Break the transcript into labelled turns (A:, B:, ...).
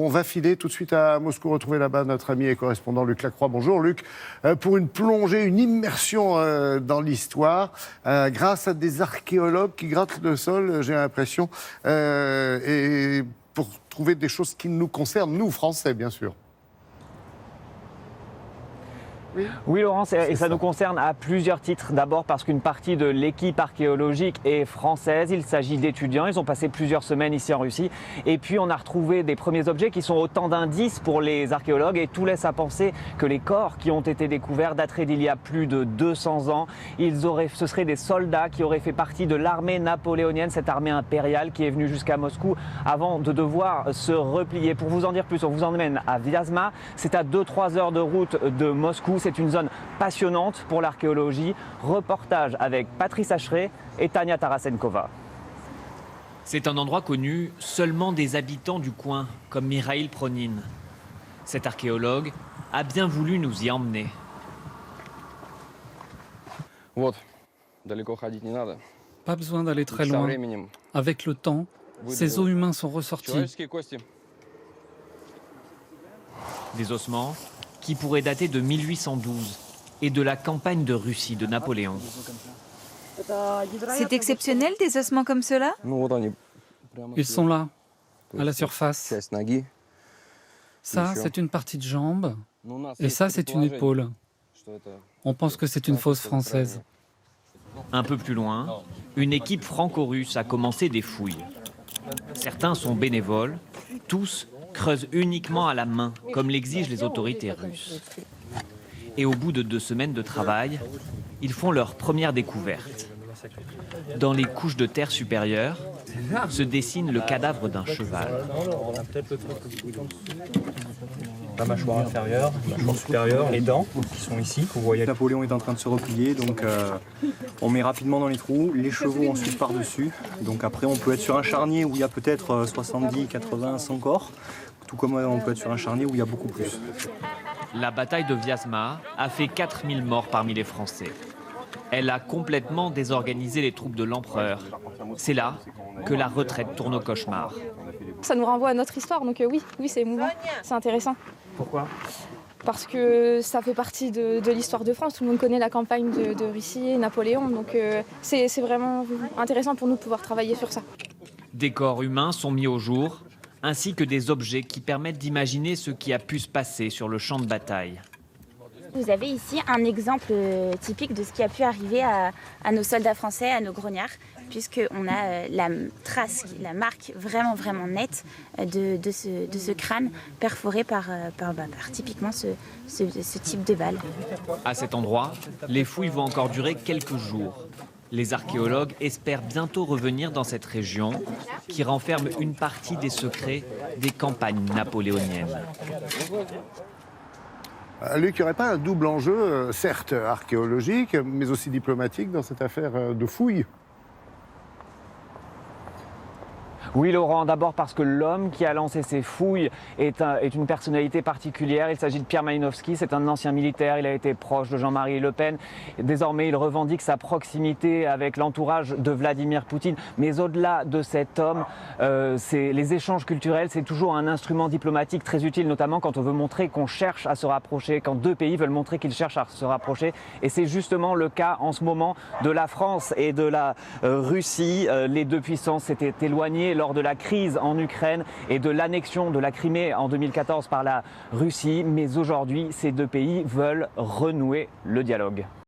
A: On va filer tout de suite à Moscou, retrouver là-bas notre ami et correspondant Luc Lacroix. Bonjour Luc, pour une plongée, une immersion dans l'histoire, grâce à des archéologues qui grattent le sol, j'ai l'impression, et pour trouver des choses qui nous concernent, nous Français bien sûr.
B: Oui, Laurence, et ça nous concerne à plusieurs titres. D'abord parce qu'une partie de l'équipe archéologique est française. Il s'agit d'étudiants. Ils ont passé plusieurs semaines ici en Russie. Et puis, on a retrouvé des premiers objets qui sont autant d'indices pour les archéologues. Et tout laisse à penser que les corps qui ont été découverts dateraient d'il y a plus de 200 ans. Ce seraient des soldats qui auraient fait partie de l'armée napoléonienne, cette armée impériale qui est venue jusqu'à Moscou avant de devoir se replier. Pour vous en dire plus, on vous emmène à Vyazma. C'est à 2-3 heures de route de Moscou. C'est une zone passionnante pour l'archéologie. Reportage avec Patrice Acheret et Tania Tarasenkova.
C: C'est un endroit connu seulement des habitants du coin, comme Mikhail Pronin. Cet archéologue a bien voulu nous y emmener.
D: Pas besoin d'aller très loin. Avec le temps, ces os humains sont ressortis.
C: Des ossements qui pourraient dater de 1812 et de la campagne de Russie de Napoléon.
E: C'est exceptionnel des ossements comme cela?
D: Ils sont là, à la surface. Ça, c'est une partie de jambe, et ça, c'est une épaule. On pense que c'est une fosse française.
C: Un peu plus loin, une équipe franco-russe a commencé des fouilles. Certains sont bénévoles, tous creusent uniquement à la main, comme l'exigent les autorités russes. Et au bout de 2 semaines de travail, ils font leur première découverte. Dans les couches de terre supérieures, se dessine le cadavre d'un cheval.
F: La mâchoire inférieure, la mâchoire supérieure, les dents qui sont ici, que vous voyez. Napoléon est en train de se replier, donc on met rapidement dans les trous, les chevaux ensuite par-dessus. Donc après on peut être sur un charnier où il y a peut-être 70, 80, 100 corps, tout comme on peut être sur un charnier où il y a beaucoup plus.
C: La bataille de Vyazma a fait 4000 morts parmi les Français. Elle a complètement désorganisé les troupes de l'empereur. C'est là que la retraite tourne au cauchemar.
G: Ça nous renvoie à notre histoire, donc oui, c'est émouvant, c'est intéressant.
B: Pourquoi?
G: Parce que ça fait partie de l'histoire de France. Tout le monde connaît la campagne de Russie et Napoléon, donc c'est vraiment intéressant pour nous de pouvoir travailler sur ça.
C: Des corps humains sont mis au jour, ainsi que des objets qui permettent d'imaginer ce qui a pu se passer sur le champ de bataille.
H: Vous avez ici un exemple typique de ce qui a pu arriver à nos soldats français, à nos grognards, puisqu'on a la trace, la marque vraiment nette de ce crâne perforé par typiquement ce type de balle.
C: À cet endroit, les fouilles vont encore durer quelques jours. Les archéologues espèrent bientôt revenir dans cette région qui renferme une partie des secrets des campagnes napoléoniennes.
A: Luc, il n'y aurait pas un double enjeu, certes archéologique, mais aussi diplomatique dans cette affaire de fouilles?
B: Oui, Laurent, d'abord parce que l'homme qui a lancé ces fouilles est une personnalité particulière. Il s'agit de Pierre Malinowski, c'est un ancien militaire, il a été proche de Jean-Marie Le Pen. Désormais, il revendique sa proximité avec l'entourage de Vladimir Poutine. Mais au-delà de cet homme, les échanges culturels, c'est toujours un instrument diplomatique très utile, notamment quand on veut montrer qu'on cherche à se rapprocher, quand 2 pays veulent montrer qu'ils cherchent à se rapprocher. Et c'est justement le cas en ce moment de la France et de la Russie. Les 2 puissances s'étaient éloignées lors de la crise en Ukraine et de l'annexion de la Crimée en 2014 par la Russie. Mais aujourd'hui, ces 2 pays veulent renouer le dialogue.